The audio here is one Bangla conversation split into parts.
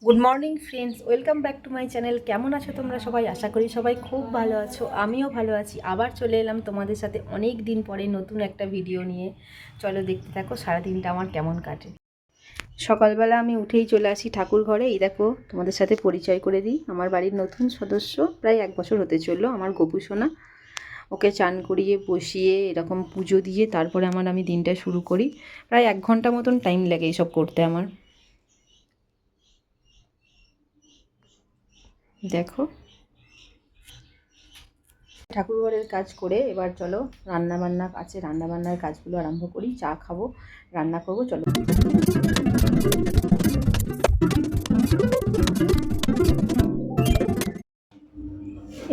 Good morning friends, welcome back to my channel. কেমন আছো তোমরা সবাই? আশা করি সবাই খুব ভালো আছো, আমিও ভালো আছি। আবার চলে এলাম তোমাদের সাথে অনেক দিন পরে নতুন একটা ভিডিও নিয়ে। চলো দেখতে থাকো সারাদিনটা আমার কেমন কাটে। সকালবেলা আমি উঠেই চলে আসি ঠাকুর ঘরে। এই দেখো, তোমাদের সাথে পরিচয় করে দিই, আমার বাড়ির নতুন সদস্য, প্রায় 1 বছর হতে চললো, আমার গপু সোনা। ওকে চান করিয়ে বসিয়ে এরকম পুজো দিয়ে তারপরে আমি দিনটা শুরু করি। প্রায় 1 ঘন্টা মতন টাইম লাগে এইসব করতে আমার। দেখো, ঠাকুরঘরের কাজ করে এবার চলো রান্নাবান্না আছে, রান্নাবান্নার কাজগুলো আরম্ভ করি। চা খাবো, রান্না করবো, চলো।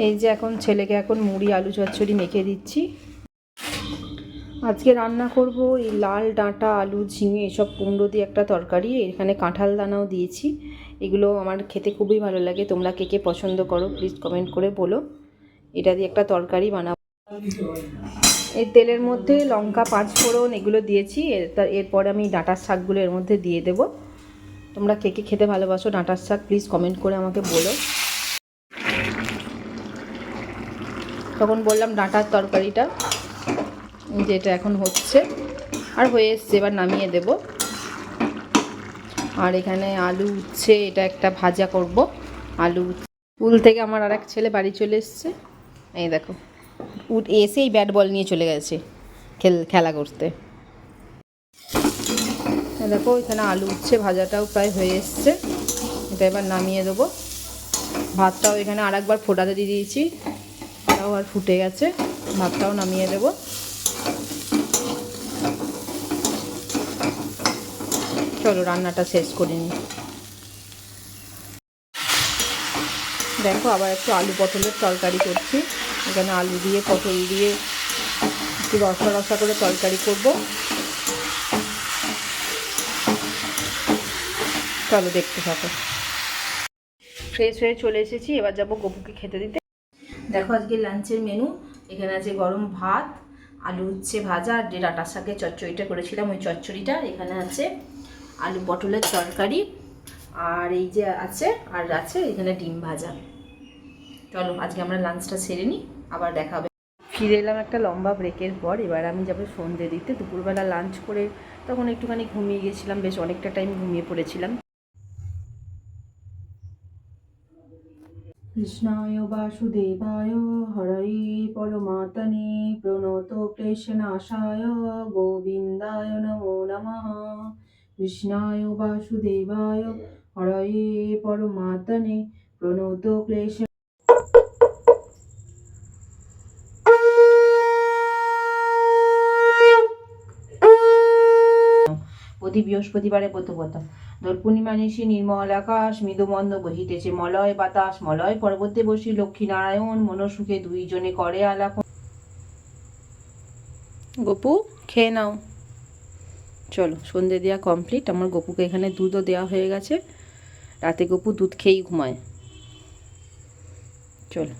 এই যে এখন ছেলেকে মুড়ি আলু চচ্চড়ি মেখে দিচ্ছি। আজকে রান্না করব এই লাল ডাঁটা আলু ঝিঙে এসব কুমড়ো দিয়ে একটা তরকারি। এখানে কাঁঠাল দানাও দিয়েছি। এগুলো আমার খেতে খুবই ভালো লাগে। তোমরা কে কে পছন্দ করো প্লিজ কমেন্ট করে বলো। এটা দিয়ে একটা তরকারি বানাবো। এই তেলের মধ্যে লঙ্কা, পাঁচফোড়ন এগুলো দিয়েছি। এরপরে আমি ডাঁটার শাকগুলো এর মধ্যে দিয়ে দেবো। তোমরা কে কে খেতে ভালোবাসো ডাঁটার শাক প্লিজ কমেন্ট করে আমাকে বলো। তখন বললাম ডাঁটার তরকারিটা যেটা এখন হচ্ছে আর হয়ে এসছে, এবার নামিয়ে দেব। আর এখানে আলু উচ্ছে, এটা একটা ভাজা করব। আলু স্কুল থেকে আমার আর এক ছেলে বাড়ি চলে এসছে। এই দেখো, এসেই ব্যাট বল নিয়ে চলে গেছে খেলা করতে। দেখো এখানে আলু উচ্ছে ভাজাটাও প্রায় হয়ে এসছে, এটা এবার নামিয়ে দেবো। ভাতটাও এখানে আর একবার ফোটাতে দিয়ে দিয়েছি, তাও আর ফুটে গেছে। ভাতটাও নামিয়ে দেবো। চলো রান্নাটা শেষ করে নিই। দেখো আবার একটু আলু পটলের তরকারি করছি। এখানে আলু দিয়ে পটল দিয়ে একটু রসা রসা করে তরকারি করব। চলো দেখতে থাকো। ফ্রেশ হয়ে চলে এসেছি, এবার যাবো গপুকে খেতে দিতে। দেখো আজকে লাঞ্চের মেনু, এখানে আছে গরম ভাত, আলু উচ্ছে ভাজা, আর যে ডাঁটার শাকের চচ্চড়িটা করেছিলাম ওই চচ্চড়িটা। এখানে আছে আলু পটলের তরকারি, আর এই যে আছে আর আছে এখানে ডিম ভাজা। চলো আজকে আমরা লাঞ্চটা সেরে নিই, আবার দেখা হবে। ফিরে এলাম একটা লম্বা ব্রেকের পর। এবার আমি যাবো সন্ধে দিতে। দুপুরবেলা লাঞ্চ করে তখন একটুখানি ঘুমিয়ে গেছিলাম, বেশ অনেকটা টাইম ঘুমিয়ে পড়েছিলাম। কৃষ্ণায় বাসুদেবায় হরয়ে পরমাত্মনে প্রণত ক্লেশনাশায় গোবিন্দায় নমো নমঃ। কৃষ্ণায় বাসুদেবায় হরয়ে পরমাত্মনে প্রণত ক্লেশ। প্রতি বৃহস্পতিবারে প্রতপতা দোল পূর্ণিমা নিশি নির্মল আকাশ মৃদুমন্দ বহিতেছে মলয় বাতাস। মলয় পর্বতে বসি লক্ষ্মীনারায়ণ মনসুখে দুইজনে করে আলাপ। গপু খেয়ে নাও। চলো সন্ধে দেওয়া কমপ্লিট। আমার গপুকে এখানে দুধও দেওয়া হয়ে গেছে। রাতে গপু দুধ খেয়েই ঘুমায়। চলো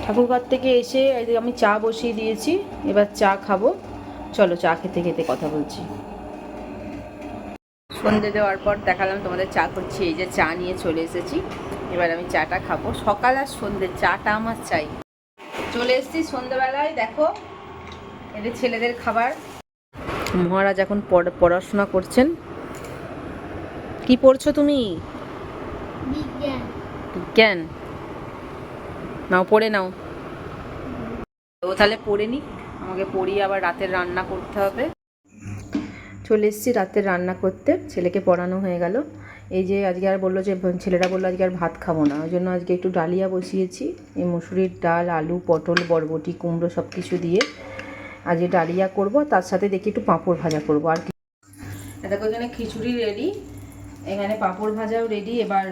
ঠাকুরঘর থেকে এসে আমি চা বসিয়ে দিয়েছি, এবার চা খাবো। চলো চা খেতে খেতে কথা বলছি। সন্ধে দেওয়ার পর দেখালাম তোমাদের চা করছি। এই যে চা নিয়ে চলে এসেছি, এবার আমি চাটা খাবো। সকাল আর সন্ধ্যে চাটা আমার চাই। চলে এসেছি সন্ধ্যেবেলায়। দেখো এটা ছেলেদের খাবার। মহারাজ এখন পড়াশোনা করছেন। কি পড়ছো তুমি? বিজ্ঞান। বিজ্ঞান নাও, পড়ে নাও। ও তাহলে পড়ে নি, আমাকে পড়িয়ে আবার রাতের রান্না করতে হবে। চলে এসেছি রাতের রান্না করতে। ছেলেকে পড়ানো হয়ে গেল। এই যে আজকে আর বললো যে ছেলেরা বললো আজকে আর ভাত খাবো না, ওই জন্য আজকে একটু ডালিয়া বসিয়েছি। এই মুসুরির ডাল, আলু, পটল, বরবটি, কুমড়ো সব কিছু দিয়ে আজকে ডালিয়া করব। তার সাথে দেখি একটু পাঁপড় ভাজা করব। আর কি দেখো এখানে খিচুড়ি রেডি, এখানে পাঁপড় ভাজাও রেডি। এবার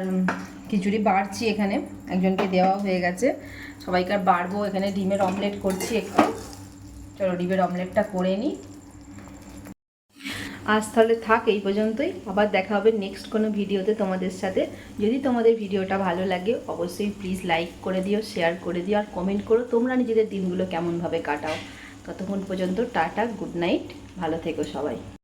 খিচুড়ি বাড়ছি, এখানে একজনকে দেওয়া হয়ে গেছে, সবাইকার বাড়বো। এখানে ডিমের অমলেট করছি একটু। চলো ডিমের অমলেটটা করে নিই। আজ তাহলে থাক এই পর্যন্তই, আবার দেখা হবে নেক্সট কোনো ভিডিওতে তোমাদের সাথে। যদি তোমাদের ভিডিওটা ভালো লাগে অবশ্যই প্লিজ লাইক করে দিও, শেয়ার করে দিও, আর কমেন্ট করো তোমরা নিজেদের দিনগুলো কেমনভাবে কাটাও। ততক্ষণ পর্যন্ত টাটা, গুড নাইট, ভালো থেকো সবাই।